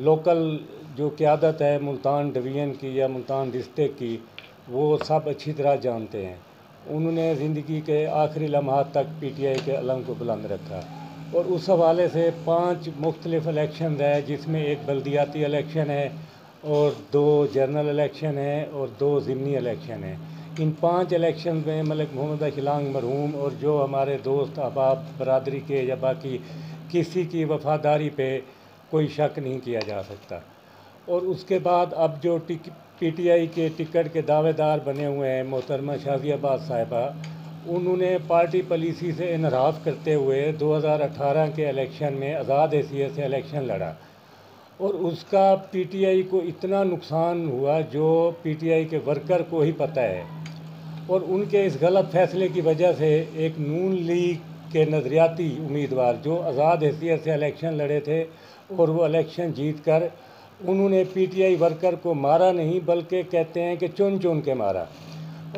Local जो क़यादत है Multan division की या मुल्तान डिस्ट्रिक्ट की, वो सब अच्छी तरह जानते हैं। उन्होंने ज़िंदगी के आखिरी लम्हात तक पीटीआई के अलम को बुलंद रखा और उस हवाले से 5 मुख्तलिफ़ इलेक्शन है, जिसमें एक बल्दियाती इलेक्शन है और 2 जनरल इलेक्शन है और 2 ज़िमनी इलेक्शन है। इन 5 इलेक्शन में मलिक मोहम्मद अशलांग मरहूम और जो हमारे दोस्त अहबाब बरादरी के या बाकी किसी की वफ़ादारी पे कोई शक नहीं किया जा सकता। और उसके बाद अब जो पीटीआई के टिकट के दावेदार बने हुए हैं मोहतरमा शाज़ियाबाद साहिबा, उन्होंने पार्टी पॉलिसी से इनहराफ करते हुए 2018 के इलेक्शन में आज़ाद हैसियत से इलेक्शन लड़ा और उसका पीटीआई को इतना नुकसान हुआ जो पीटीआई के वर्कर को ही पता है। और उनके इस गलत फैसले की वजह से एक नून लीग के नज़रियाती उम्मीदवार जो आज़ाद हैसियत से इलेक्शन लड़े थे और वो इलेक्शन जीत कर उन्होंने पीटीआई वर्कर को मारा नहीं, बल्कि कहते हैं कि चुन चुन के मारा।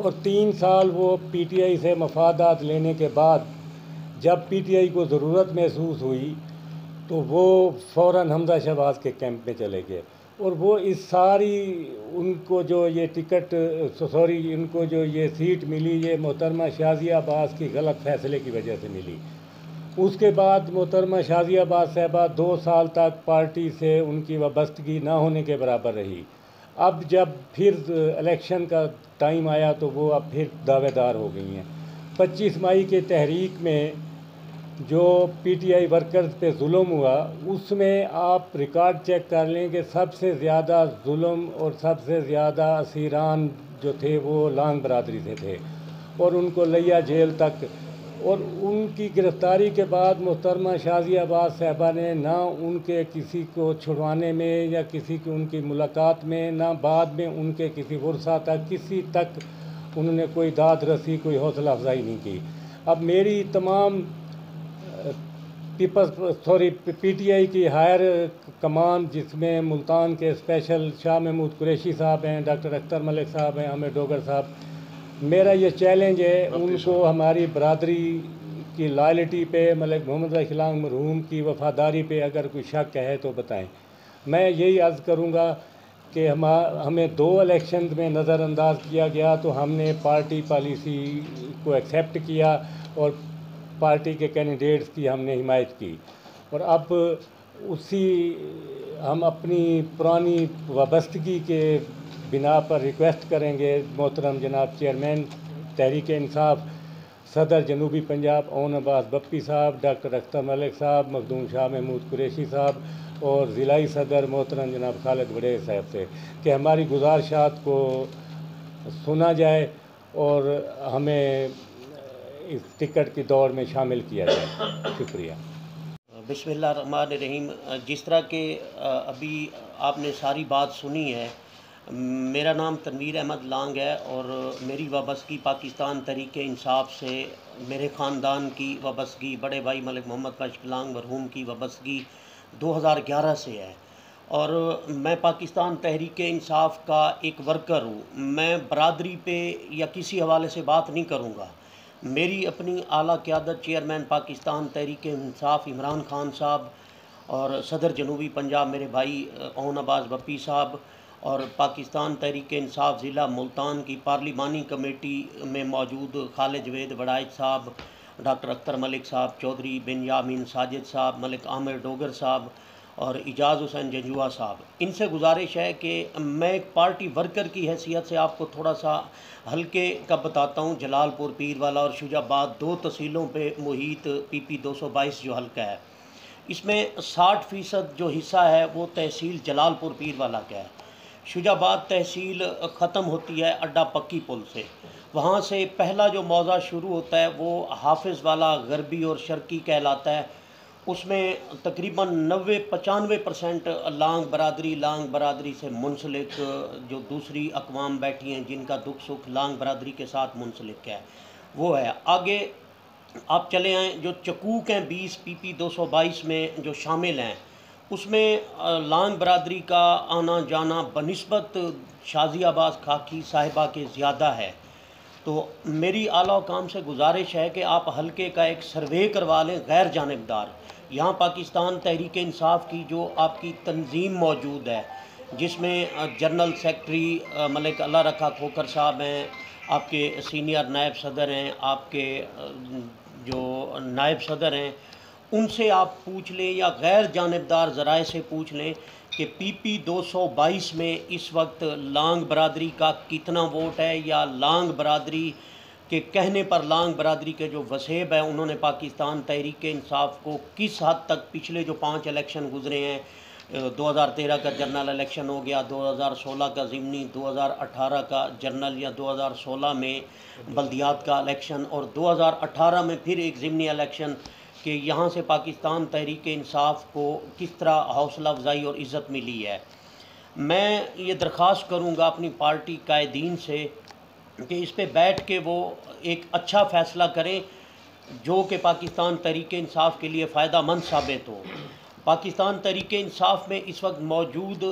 और 3 साल वो पीटीआई से मफादात लेने के बाद जब पीटीआई को ज़रूरत महसूस हुई तो वो फ़ौरन हमजा शहबाज के कैंप में चले गए। और वो इस सारी उनको जो ये टिकट उनको जो ये सीट मिली, ये मोहतरमा शाज़ियाबाद की गलत फ़ैसले की वजह से मिली। उसके बाद मोहतरमा शाज़ियाबाद साहिबा 2 साल तक पार्टी से उनकी वाबस्तगी ना होने के बराबर रही। अब जब फिर इलेक्शन का टाइम आया तो वो अब फिर दावेदार हो गई हैं। 25 मई के तहरीक में जो पीटीआई वर्कर्स पे जुल्म हुआ, उसमें आप रिकॉर्ड चेक कर लें कि सबसे ज़्यादा जुल्म और सबसे ज़्यादा असीरान जो थे वो लांग बरादरी से थे और उनको लिया जेल तक। और उनकी गिरफ़्तारी के बाद मोहतरमा शाज़ियाबाद साहिबा ने ना उनके किसी को छुड़वाने में या किसी की उनकी मुलाकात में, ना बाद में उनके किसी वर्षा तक किसी तक उन्होंने कोई दाद रसी, कोई हौसला अफजाई नहीं की। अब मेरी तमाम पीटीआई की हायर कमान, जिसमें मुल्तान के स्पेशल शाह महमूद कुरैशी साहब हैं, डॉक्टर अख्तर मलिक साहब हैं, आमिर डोगर साहब, मेरा ये चैलेंज है उनको हमारी बरादरी की लॉयल्टी पे, मलिक मोहम्मद अशलांग मरहूम की वफ़ादारी पे अगर कोई शक है तो बताएं। मैं यही अर्ज़ करूँगा कि हमें 2 इलेक्शन में नज़रअंदाज किया गया तो हमने पार्टी पॉलिसी को एक्सेप्ट किया और पार्टी के कैंडिडेट्स की हमने हिमायत की। और अब हम अपनी पुरानी वाबस्तगी के बिना पर रिक्वेस्ट करेंगे मोहतरम जनाब चेयरमैन तहरीक इंसाफ सदर जनूबी पंजाब ओन अब्बास बप्पी साहब, डॉक्टर अख्तर मलिक साहब, मखदूम शाह महमूद कुरैशी साहब और ज़िलाई सदर मोहतरम जनाब खालिद वड़ेर साहब से कि हमारी गुजारिशात को सुना जाए और हमें इस टिकट की दौड़ में शामिल किया जाए। शुक्रिया। बिस्मिल्लाहिर्रहमानिर्रहीम। जिस तरह के अभी आपने सारी बात सुनी है, मेरा नाम तनवीर अहमद लांग है और मेरी वाबस्तगी पाकिस्तान तहरीक इंसाफ से, मेरे ख़ानदान की वाबस्तगी बड़े भाई मलिक मोहम्मद अशलांग मरहूम की वाबस्तगी 2011 से है और मैं पाकिस्तान तहरीक इंसाफ का एक वर्कर हूँ। मैं बरादरी पे या किसी हवाले से बात नहीं करूँगा। मेरी अपनी आला क़यादत चेयरमैन पाकिस्तान तहरीक इंसाफ इमरान खान साहब और सदर जनूबी पंजाब मेरे भाई ओन अब्बास बप्पी साहब और पाकिस्तान तहरीक इंसाफ ज़िला मुल्तान की पार्लिमानी कमेटी में मौजूद खालिद जवेद वड़ाइच साहब, डॉक्टर अख्तर मलिक साहब, चौधरी बिन यामीन साजिद साहब, मलिक आमिर डोगर साहब और इजाज़ हुसैन जंजुआ साहब, इनसे गुजारिश है कि मैं एक पार्टी वर्कर की हैसियत से आपको थोड़ा सा हल्के का बताता हूँ। जलालपुर पीरवाला और शुजाबाद 2 तहसीलों पे मुहित PP 222 जो हल्का है, इसमें 60% जो हिस्सा है वो तहसील जलालपुर पीरवाला का है। शुजाबाद तहसील ख़त्म होती है अड्डा पक्की पुल से, वहाँ से पहला जो मौज़ा शुरू होता है वो हाफिज़ वाला गरबी और शर्की कहलाता है। उसमें तकरीबन 90-95% लांग बरादरी से मुंसलिक जो दूसरी अक़वाम बैठी हैं जिनका दुख सुख लांग बरादरी के साथ मुंसलिक है वो है। आगे आप चले आएँ, जो चकूक हैं 20 PP 222 में जो शामिल हैं, उसमें लांग बरादरी का आना जाना बनिस्बत शाज़ियाबाद खाकी साहिबा के ज़्यादा है। तो मेरी आला हुकाम से गुजारिश है कि आप हल्के का एक सर्वे करवा लें गैर जानिबदार, यहाँ पाकिस्तान तहरीक इंसाफ की जो आपकी तंजीम मौजूद है, जिसमें जनरल सेक्रेटरी मलिक अल्लाह रखा खोखर साहब हैं, आपके सीनियर नायब सदर हैं, आपके जो नायब सदर हैं, उनसे आप पूछ लें या गैर जानबदार ज़राए से पूछ लें कि PP 222 में इस वक्त लांग बरादरी का कितना वोट है, या लांग बरादरी के कहने पर लांग बरादरी के जो वसेब है उन्होंने पाकिस्तान तहरीक इंसाफ को किस हद तक पिछले जो 5 इलेक्शन गुजरे हैं, 2013 का जनरल इलेक्शन हो गया, 2016 का ज़िमनी, 2018 का जनरल या 2016 में बल्दियात का इलेक्शन और 2018 में फिर एक ज़िमनी इलेक्शन, कि यहाँ से पाकिस्तान तहरीक इंसाफ को किस तरह हौसला अफजाई और इज़्ज़त मिली है। मैं ये दरख्वास्त करूँगा अपनी पार्टी कायदीन से कि इस पे बैठ के वो एक अच्छा फ़ैसला करें जो कि पाकिस्तान तहरीक इंसाफ के लिए फ़ायदामंद साबित हो। पाकिस्तान तहरीक इंसाफ में इस वक्त मौजूद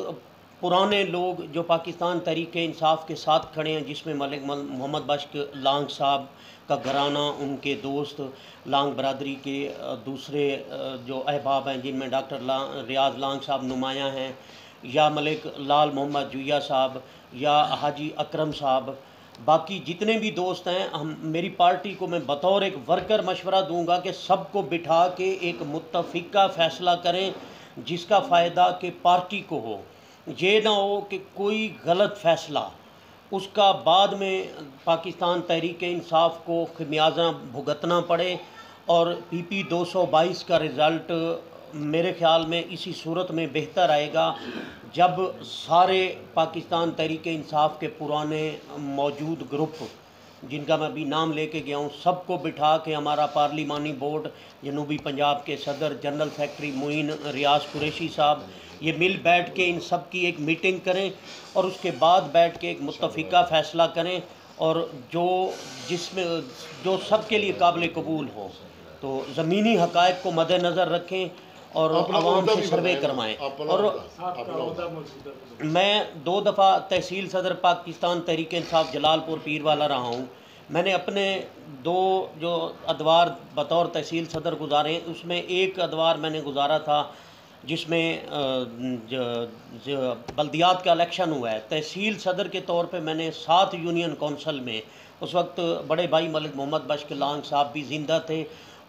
पुराने लोग जो पाकिस्तान तहरीक इंसाफ के साथ खड़े हैं, जिसमें मलिक मोहम्मद बख्श लांग साहब का घराना, उनके दोस्त लांग बरादरी के दूसरे जो अहबाब हैं, जिनमें डॉक्टर रियाज लांग साहब नुमायाँ हैं, या मलिक लाल मोहम्मद जुया साहब, या हाजी अकरम साहब, बाकी जितने भी दोस्त हैं, मेरी पार्टी को मैं बतौर एक वर्कर मशवरा दूंगा कि सबको बिठा के एक मुत्तफ़िका फ़ैसला करें जिसका फ़ायदा कि पार्टी को हो। ये ना हो कि कोई गलत फ़ैसला उसका बाद में पाकिस्तान तहरीक इंसाफ को खमियाजा भुगतना पड़े। और PP 222 का रिज़ल्ट मेरे ख़्याल में इसी सूरत में बेहतर आएगा जब सारे पाकिस्तान तहरीक इंसाफ के पुराने मौजूद ग्रुप, जिनका मैं अभी नाम लेके गया हूँ, सबको बिठा के हमारा पार्लिमानी बोर्ड, जनूबी पंजाब के सदर जनरल सेक्रेटरी मुइन रियाज कुरैशी साहब, ये मिल बैठ के इन सब की एक मीटिंग करें और उसके बाद बैठ के एक मुत्तफ़िका फ़ैसला करें और जो सब के लिए काबिल कबूल हो। तो ज़मीनी हक़ाइक़ को मद्देनज़र रखें और आवाम से सर्वे करवाएँ। और मैं 2 दफ़ा तहसील सदर पाकिस्तान तहरीक इंसाफ जलालपुर पीरवाला रहा हूँ। मैंने अपने 2 जो अदवार बतौर तहसील सदर गुजारे, उसमें एक अदवार मैंने गुजारा था जिसमें बल्दियात का इलेक्शन हुआ है। तहसील सदर के तौर पे मैंने 7 यूनियन कौंसल में, उस वक्त बड़े भाई मलिक मोहम्मद बख्श लांग साहब भी ज़िंदा थे,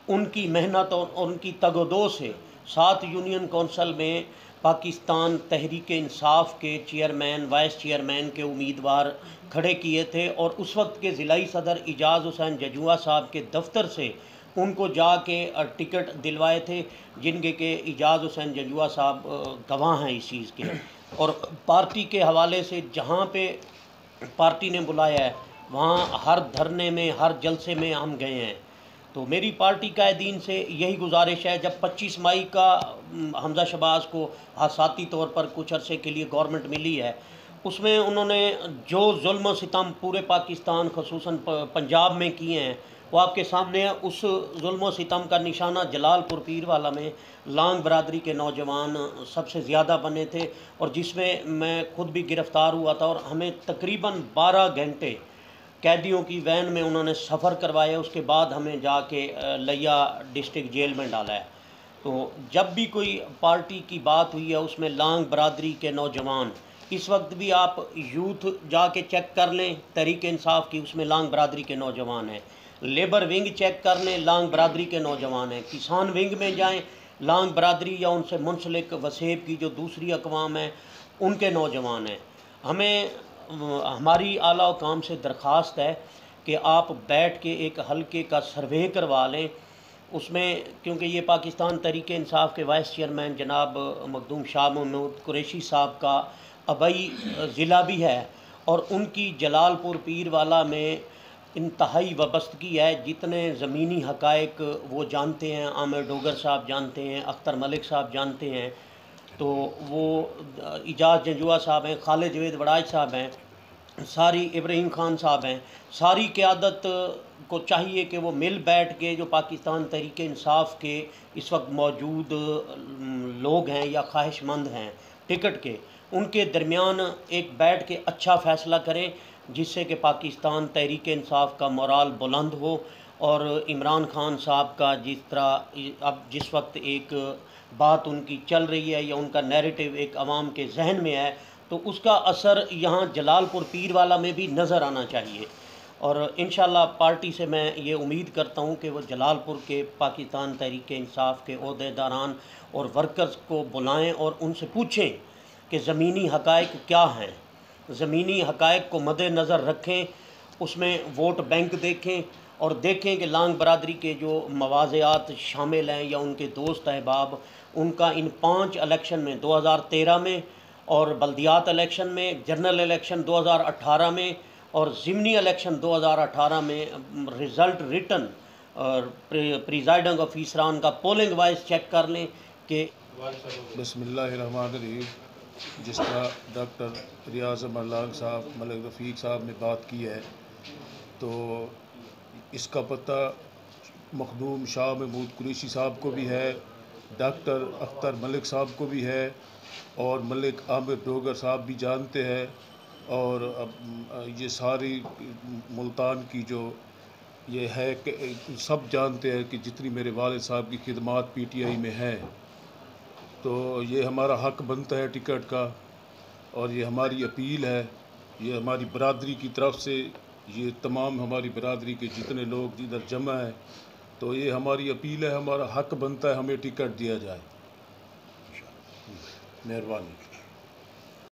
उनकी मेहनत और उनकी तगदो से 7 यूनियन कौंसल में पाकिस्तान तहरीक इंसाफ के चेयरमैन, वाइस चेयरमैन के उम्मीदवार खड़े किए थे। और उस वक्त के ज़िलाई सदर इजाज़ हुसैन जजुआ साहब के दफ्तर से उनको जाके टिकट दिलवाए थे, जिनके के इजाज़ हुसैन जजुआ साहब गवाह हैं इस चीज़ के। और पार्टी के हवाले से जहाँ पे पार्टी ने बुलाया है वहाँ हर धरने में, हर जलसे में हम गए हैं। तो मेरी पार्टी कायदीन से यही गुजारिश है, जब 25 मई का हमजा शहबाज को हादसाती तौर पर कुछ अरसे के लिए गवर्नमेंट मिली है, उसमें उन्होंने जो जुल्म सितम पूरे पाकिस्तान ख़ुसूसन पंजाब में किए हैं वो आपके सामने है। उस जुल्म सितम का निशाना जलालपुर पीरवाला में लांग बरादरी के नौजवान सबसे ज़्यादा बने थे, और जिसमें मैं खुद भी गिरफ़्तार हुआ था। और हमें तकरीबन 12 घंटे कैदियों की वैन में उन्होंने सफ़र करवाया, उसके बाद हमें जाके लिया डिस्ट्रिक्ट जेल में डाला है। तो जब भी कोई पार्टी की बात हुई है उसमें लांग बरादरी के नौजवान, इस वक्त भी आप यूथ जाके चेक कर लें तहरीक इंसाफ की, उसमें लांग बरादरी के नौजवान हैं। लेबर विंग चेक कर लें, लांग बरादरी के नौजवान हैं। किसान विंग में जाएं, लांग बरादरी या उनसे मुंसलिक वसेब की जो दूसरी अकवाम है उनके नौजवान हैं। हमारी आला हुकाम से दरख्वास्त है कि आप बैठ के एक हल्के का सर्वे करवा लें उसमें, क्योंकि ये पाकिस्तान तहरीक इंसाफ के वाइस चेयरमैन जनाब मखदूम शाह महमूद कुरैशी साहब का आबाई ज़िला भी है, और उनकी जलालपुर पीरवाला में इंतहाई वाबस्तगी है। जितने ज़मीनी हक़ाइक़ वो जानते हैं, आमिर डोगर साहब जानते हैं, अख्तर मलिक साहब जानते हैं, तो वो इजाज़ जजुआ साहब हैं, खालिद जवेद वड़ाज साहब हैं, सारी इब्राहिम खान साहब हैं, सारी क़यादत को चाहिए कि वो मिल बैठ के जो पाकिस्तान तहरीक इंसाफ के इस वक्त मौजूद लोग हैं या ख्वाहिशमंद हैं टिकट के, उनके दरमियान एक बैठ के अच्छा फ़ैसला करें जिससे कि पाकिस्तान तहरीक इंसाफ का मोराल बुलंद हो और इमरान खान साहब का जिस तरह अब जिस वक्त एक बात उनकी चल रही है या उनका नैरेटिव एक आवाम के जहन में है, तो उसका असर यहाँ जलालपुर पीरवाला में भी नज़र आना चाहिए। और इंशाल्लाह पार्टी से मैं ये उम्मीद करता हूँ कि वो जलालपुर के पाकिस्तान तहरीक इंसाफ के ओहदेदारान और वर्कर्स को बुलाएं और उनसे पूछें कि ज़मीनी हक़ाइक़ क्या हैं, ज़मीनी हक़ाइक़ को मद्देनज़र रखें, उसमें वोट बैंक देखें और देखें कि लांग बरादरी के जो मवाज़ियात शामिल हैं या उनके दोस्त अहबाब, उनका इन 5 इलेक्शन में 2013 में और बल्दियात इलेक्शन में, जनरल इलेक्शन 2018 में और ज़िमनी इलेक्शन 2018 में रिज़ल्ट रिटन और प्रिजाइडिंग ऑफिसरान का पोलिंग वाइज चेक कर लें कि बिस्मिल्लाहिर्रहमानिर्रहीम। जिस तरह डॉक्टर रियाज़ अहमद लांग साहब, मलिक रफ़ीक साहब ने बात की है, तो इसका पता मखदूम शाह महमूद कुरैशी साहब को भी है, डॉक्टर अख्तर मलिक साहब को भी है और मलिक आमिर डोगर साहब भी जानते हैं। और अब ये सारी मुल्तान की जो ये है कि सब जानते हैं कि जितनी मेरे वालिद साहब की खिदमात PTI में है, तो ये हमारा हक़ बनता है टिकट का और ये हमारी अपील है, ये हमारी बरादरी की तरफ से, ये तमाम हमारी बरादरी के जितने लोग इधर जमा हैं, तो ये हमारी अपील है, हमारा हक़ बनता है हमें टिकट दिया जाए। मेहरबानी।